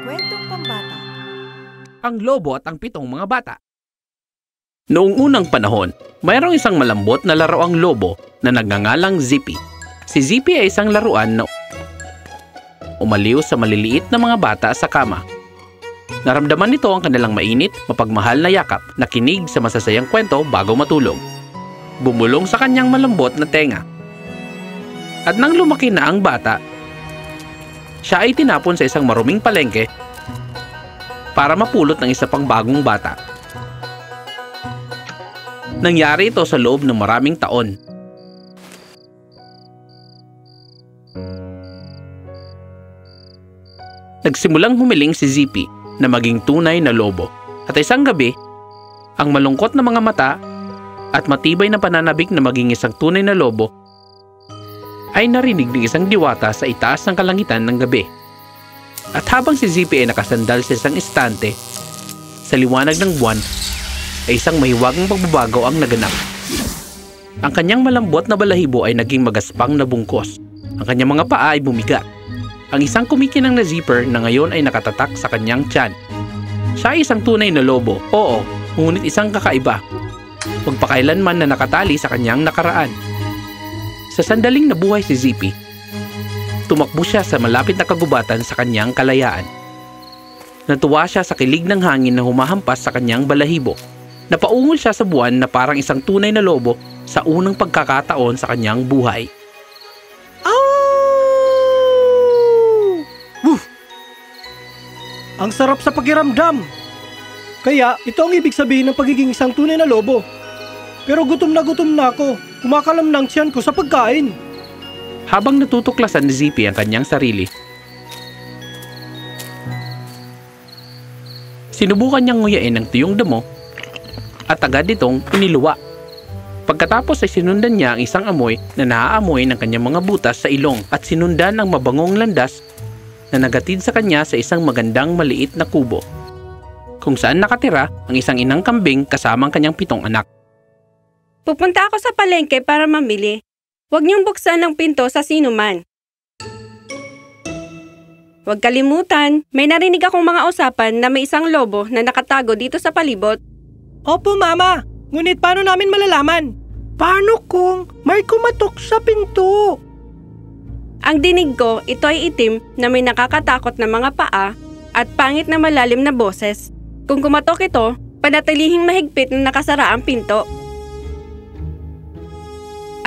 Kwentong Pambata. Ang Lobo at ang 7 mga bata. Noong unang panahon, mayroong isang malambot na laruang lobo na nagngangalang Zippy. Si Zippy ay isang laruan na umaliw sa maliliit na mga bata sa kama. Naramdaman nito ang kanilang mainit, mapagmahal na yakap na kinig sa masasayang kwento bago matulog. Bumulong sa kanyang malambot na tenga. At nang lumaki na ang bata, siya ay tinapon sa isang maruming palengke para mapulot ng isa pang bagong bata. Nangyari ito sa loob ng maraming taon. Nagsimulang humiling si Zippy na maging tunay na lobo. At isang gabi, ang malungkot na mga mata at matibay na pananabik na maging isang tunay na lobo ay narinig ng isang diwata sa itaas ng kalangitan ng gabi. At habang si Zippy ay nakasandal sa isang istante, sa liwanag ng buwan, ay isang mahiwagang pagbabago ang naganap. Ang kanyang malambot na balahibo ay naging magaspang na bungkos. Ang kanyang mga paa ay bumigat. Ang isang kumikinang na zipper na ngayon ay nakatatak sa kanyang tiyan. Siya ay isang tunay na lobo, oo, ngunit isang kakaiba. Magpakailanman na nakatali sa kanyang nakaraan. Sa sandaling nabuhay si Zippy, tumakbo siya sa malapit na kagubatan sa kanyang kalayaan. Natuwa siya sa kilig ng hangin na humahampas sa kanyang balahibo. Napaungol siya sa buwan na parang isang tunay na lobo sa unang pagkakataon sa kanyang buhay. Woof! Ang sarap sa pakiramdam. Kaya ito ang ibig sabihin ng pagiging isang tunay na lobo. Pero gutom na ako. Kumakalam ng tiyan ko sa pagkain. Habang natutuklasan ni Zippy ang kanyang sarili, sinubukan niyang nguyain ang tuyong damo at agad itong iniluwa. Pagkatapos ay sinundan niya ang isang amoy na naaamoy ng kanyang mga butas sa ilong at sinundan ang mabangong landas na nagatid sa kanya sa isang magandang maliit na kubo, kung saan nakatira ang isang inang kambing kasama ang kanyang 7 anak. Pupunta ako sa palengke para mamili. Huwag niyong buksan ang pinto sa sinuman. Huwag kalimutan, may narinig akong mga usapan na may isang lobo na nakatago dito sa palibot. Opo, Mama. Ngunit paano namin malalaman? Paano kung may kumatok sa pinto? Ang dinig ko, ito ay itim na may nakakatakot na mga paa at pangit na malalim na boses. Kung kumatok ito, panatilihing mahigpit na nakasara ang pinto.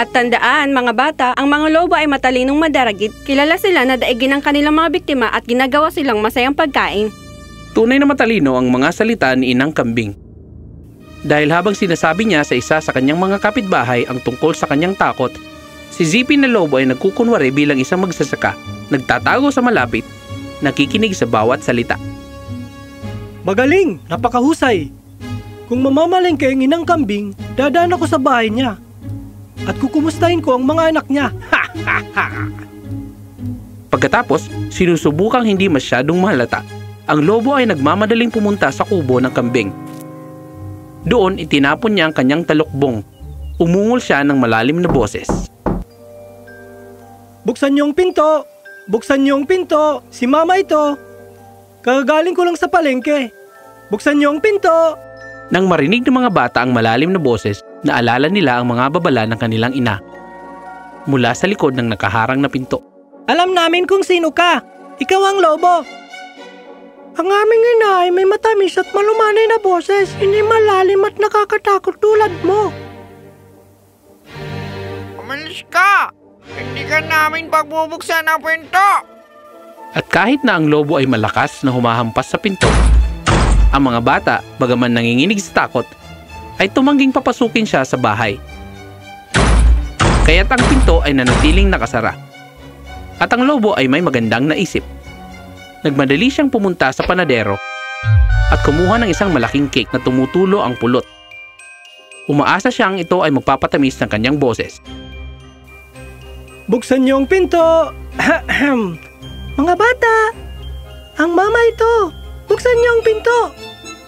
At tandaan mga bata, ang mga lobo ay matalinong madaragit. Kilala sila na daigin ang kanilang mga biktima at ginagawa silang masayang pagkain. Tunay na matalino ang mga salita ni Inang Kambing. Dahil habang sinasabi niya sa isa sa kanyang mga kapitbahay ang tungkol sa kanyang takot, si Zippy na lobo ay nagkukunwari bilang isang magsasaka, nagtatago sa malapit, nakikinig sa bawat salita. Magaling! Napakahusay! Kung mamamalengke ang Inang Kambing, dadaan ako sa bahay niya. At kukumustahin ko ang mga anak niya. Pagkatapos, sinusubukang hindi masyadong mahalata. Ang lobo ay nagmamadaling pumunta sa kubo ng kambing. Doon, itinapon niya ang kanyang talukbong. Umungol siya ng malalim na boses. Buksan niyong pinto! Buksan niyong pinto! Si Mama ito! Kagagaling ko lang sa palengke. Buksan niyong pinto! Nang marinig ng mga bata ang malalim na boses, naalala nila ang mga babala ng kanilang ina mula sa likod ng nakaharang na pinto. Alam namin kung sino ka. Ikaw ang lobo. Ang aming ina ay may matamis at malumanay na boses, hindi malalim at nakakatakot tulad mo. Umalis ka! Hindi ka namin pagbubuksan ang pinto! At kahit na ang lobo ay malakas na humahampas sa pinto, ang mga bata, bagaman nanginginig sa takot, ay tumangging papasukin siya sa bahay. Kaya't ang pinto ay nanatiling nakasara. At ang lobo ay may magandang naisip. Nagmadali siyang pumunta sa panadero at kumuha ng isang malaking cake na tumutulo ang pulot. Umaasa siyang ito ay magpapatamis ng kanyang boses. Buksan niyo ang pinto! Mga bata! Ang mama ito! Buksan niyo ang pinto!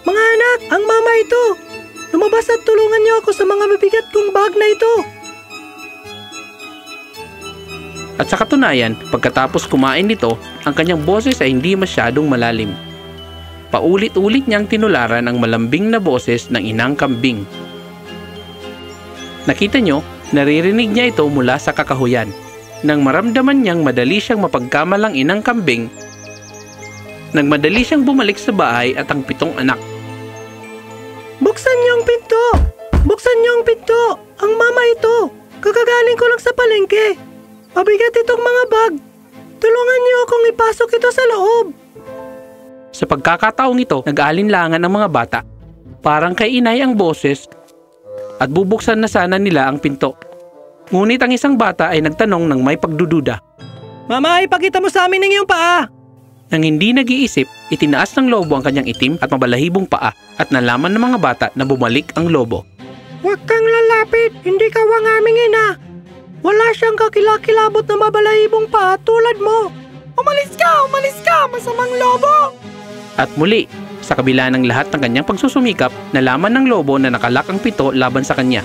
Mga anak, ang mama ito! Lumabas at tulungan niyo ako sa mga mabigat kong bag na ito! At sa katunayan, pagkatapos kumain nito, ang kanyang boses ay hindi masyadong malalim. Paulit-ulit niyang tinularan ang malambing na boses ng inang kambing. Nakita nyo, naririnig niya ito mula sa kakahuyan. Nang maramdaman niyang madali siyang mapagkamalang inang kambing, nagmadali siyang bumalik sa bahay at ang 7 anak. Buksan niyo ang pinto! Buksan niyo ang pinto! Ang mama ito! Kakagaling ko lang sa palengke. Mabigat itong mga bag. Tulungan niyo akong ipasok ito sa loob. Sa pagkakataong ito, nag-aalinlangan ang mga bata. Parang kay inay ang boses at bubuksan na sana nila ang pinto. Ngunit ang isang bata ay nagtanong ng may pagdududa. Mama, ipakita mo sa amin ang iyong paa. Nang hindi nag-iisip, itinaas ng lobo ang kanyang itim at mabalahibong paa at nalaman ng mga bata na bumalik ang lobo. Huwag kang lalapit, hindi ka ang aming ina. Wala siyang kakilakilabot na mabalahibong paa tulad mo. Umalis ka, masamang lobo. At muli, sa kabila ng lahat ng kanyang pagsusumikap, nalaman ng lobo na nakalak ang pito laban sa kanya.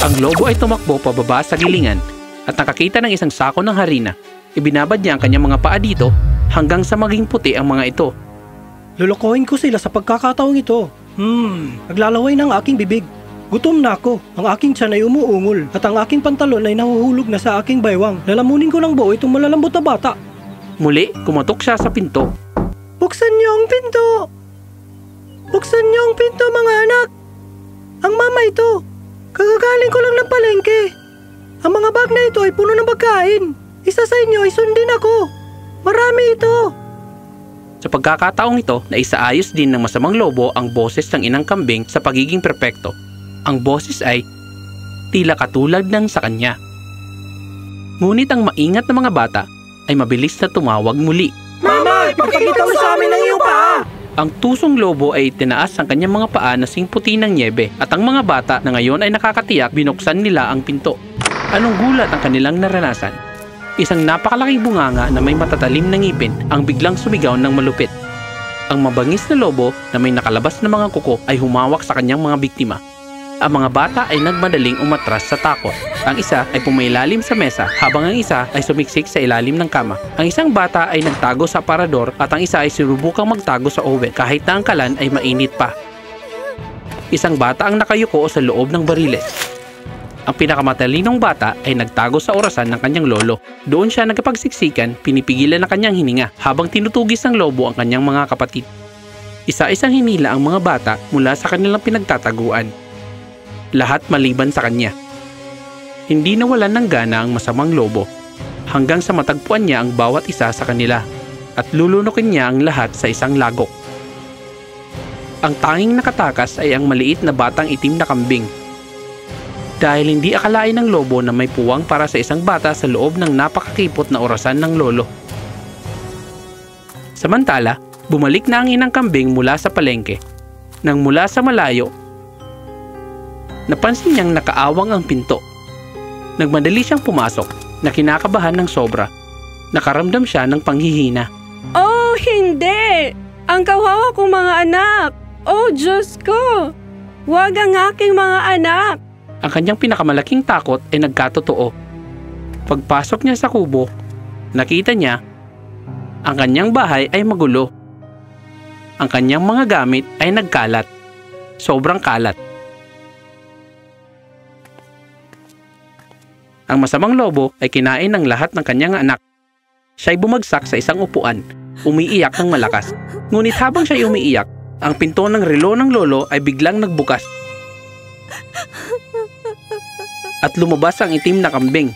Ang lobo ay tumakbo pababa sa gilingan at nakakita ng isang sako ng harina. Ibinabad niya ang kanyang mga paa dito hanggang sa maging puti ang mga ito. Lulukohin ko sila sa pagkakataong ito. Naglalaway ng aking bibig. Gutom na ako. Ang aking tiyan ay umuungol at ang aking pantalon ay nahuhulog na sa aking baywang. Lalamunin ko ng buo itong malalambot na bata. Muli, kumatok siya sa pinto. Buksan niyo ang pinto! Buksan niyo ang pinto, mga anak! Ang mama ito! Kagagaling ko lang ng palengke. Ang mga bag na ito ay puno ng pagkain. Isa sa inyo ay sundin ako. Marami ito. Sa pagkakataong ito, naisaayos din ng masamang lobo ang boses ng inang kambing sa pagiging perpekto. Ang boses ay tila katulad ng sa kanya. Ngunit ang maingat na mga bata ay mabilis na tumawag muli. Mama, ipakita mo sa amin ang iyong paa! Ang tusong lobo ay tinaas ang kanyang mga paa na singputi ng nyebe at ang mga bata na ngayon ay nakakatiyak binuksan nila ang pinto. Anong gulat ang kanilang naranasan? Isang napakalaking bunganga na may matatalim na ngipin ang biglang sumigaw ng malupit. Ang mabangis na lobo na may nakalabas na mga kuko ay humawak sa kanyang mga biktima. Ang mga bata ay nagmadaling umatras sa takot. Ang isa ay pumailalim sa mesa habang ang isa ay sumiksik sa ilalim ng kama. Ang isang bata ay nagtago sa aparador at ang isa ay sinubukang magtago sa oven kahit na ang kalan ay mainit pa. Isang bata ang nakayuko sa loob ng bariles. Ang pinakamatalinong bata ay nagtago sa orasan ng kanyang lolo. Doon siya nagkapagsiksikan, pinipigilan na kanyang hininga habang tinutugis ng lobo ang kanyang mga kapatid. Isa-isang hinila ang mga bata mula sa kanilang pinagtataguan. Lahat maliban sa kanya. Hindi nawalan ng gana ang masamang lobo hanggang sa matagpuan niya ang bawat isa sa kanila at lulunukin niya ang lahat sa isang lagok. Ang tanging nakatakas ay ang maliit na batang itim na kambing. Dahil hindi akalain ng lobo na may puwang para sa isang bata sa loob ng napakakipot na orasan ng lolo. Samantala, bumalik na ang inang kambing mula sa palengke. Nang mula sa malayo, napansin niyang nakaawang ang pinto. Nagmadali siyang pumasok na kinakabahan ng sobra. Nakaramdam siya ng panghihina. Oh, hindi! Ang kawawa kong mga anak! Oh, Diyos ko! Huwag ang aking mga anak! Ang kanyang pinakamalaking takot ay nagkatotoo. Pagpasok niya sa kubo, nakita niya ang kanyang bahay ay magulo. Ang kanyang mga gamit ay nagkalat. Sobrang kalat. Ang masamang lobo ay kinain ng lahat ng kanyang anak. Siya'y bumagsak sa isang upuan, umiiyak ng malakas. Ngunit habang siya'y umiiyak, ang pinto ng relo ng lolo ay biglang nagbukas. At lumabas ang itim na kambing.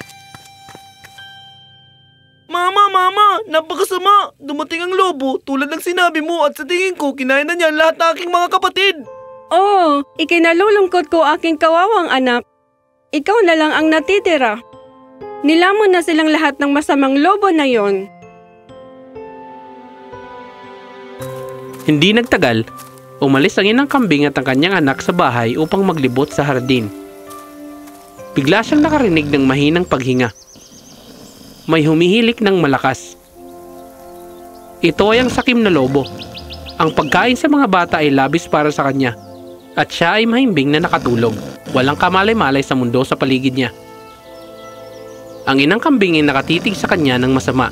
Mama! Napakasama! Dumating ang lobo tulad ng sinabi mo at sa tingin ko kinain na niya lahat ng aking mga kapatid. Oh, ikinalulungkot ko aking kawawang anak. Ikaw na lang ang natitira. Nilamon na silang lahat ng masamang lobo na yon. Hindi nagtagal, umalis ang inang kambing at ang kanyang anak sa bahay upang maglibot sa hardin. Bigla siyang nakarinig ng mahinang paghinga. May humihilik ng malakas. Ito ay ang sakim na lobo. Ang pagkain sa mga bata ay labis para sa kanya. At siya ay mahimbing na nakatulog. Walang kamalay-malay sa mundo sa paligid niya. Ang inang kambing ay nakatitig sa kanya ng masama.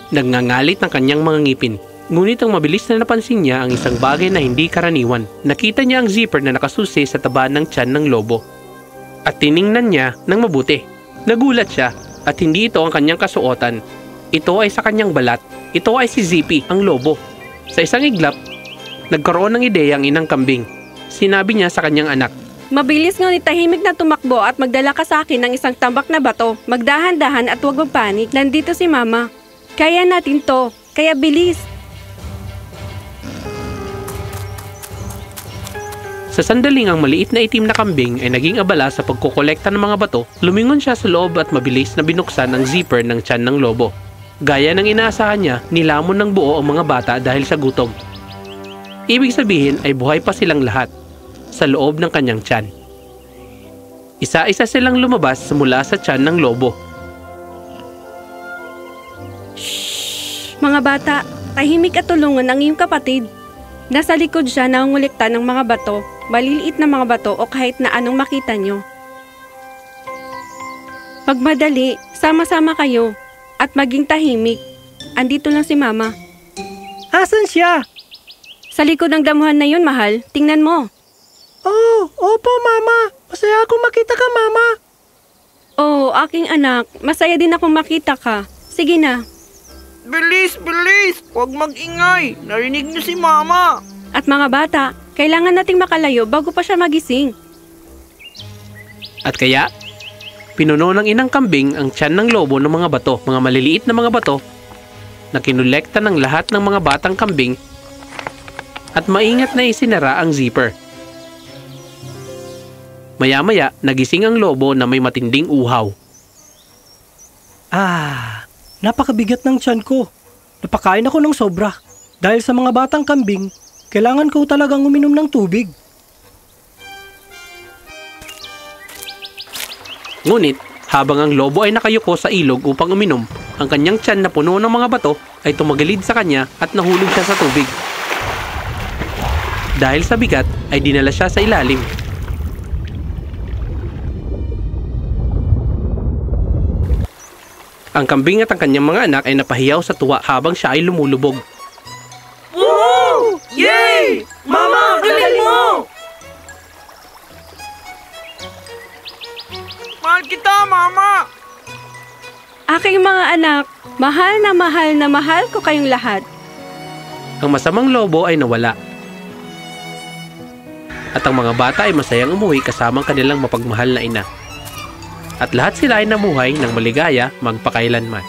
Nagngangalit ng kanyang mga ngipin. Ngunit ang mabilis na napansin niya ang isang bagay na hindi karaniwan. Nakita niya ang zipper na nakasusi sa taba ng tiyan ng lobo. At tiningnan niya ng mabuti. Nagulat siya at hindi ito ang kanyang kasuotan. Ito ay sa kanyang balat. Ito ay si Zippy, ang lobo. Sa isang iglap, nagkaroon ng ideya ang inang kambing. Sinabi niya sa kanyang anak, Mabilis ngunit tahimik na tumakbo at magdala ka sa akin ng isang tambak na bato. Magdahan-dahan at huwag magpanik. Nandito si Mama. Kaya natin to. Kaya bilis. Sa sandaling ang maliit na itim na kambing ay naging abala sa pagkukolekta ng mga bato, lumingon siya sa loob at mabilis na binuksan ang zipper ng tiyan ng lobo. Gaya ng inaasahan niya, nilamon ng buo ang mga bata dahil sa gutom. Ibig sabihin ay buhay pa silang lahat sa loob ng kanyang tiyan. Isa-isa silang lumabas mula sa tiyan ng lobo. Shhh! Mga bata, tahimik at tulungan ang iyong kapatid. Nasa likod siya nangungulikta ng mga bato, maliliit na mga bato o kahit na anong makita nyo. Pagmadali, sama-sama kayo at maging tahimik. Andito lang si Mama. Asan siya? Sa likod ng damuhan na yun, mahal. Tingnan mo. Oh, opo, Mama. Masaya akong makita ka, Mama. Oh, aking anak. Masaya din akong makita ka. Sige na. Bilis, bilis! Huwag mag-ingay! Narinig niyo si Mama! At mga bata, kailangan nating makalayo bago pa siya magising. At kaya, pinuno ng inang kambing ang tiyan ng lobo ng mga bato, mga maliliit na mga bato, na kinolekta ng lahat ng mga batang kambing at maingat na isinara ang zipper. Maya-maya, nagising ang lobo na may matinding uhaw. Napakabigat ng tiyan ko. Napakain ako ng sobra. Dahil sa mga batang kambing, kailangan ko talagang uminom ng tubig. Ngunit, habang ang lobo ay nakayuko sa ilog upang uminom, ang kanyang tiyan na puno ng mga bato ay tumagilid sa kanya at nahulog siya sa tubig. Dahil sa bigat, ay dinala siya sa ilalim. Ang kambing at ang kanyang mga anak ay napahiyaw sa tuwa habang siya ay lumulubog. Woohoo! Yay! Mama, galing mo! Mahal kita, Mama! Aking mga anak, mahal na mahal ko kayong lahat. Ang masamang lobo ay nawala. At ang mga bata ay masayang umuwi kasama ang kanilang mapagmahal na ina. At lahat sila ay namuhay ng maligaya magpakailanman.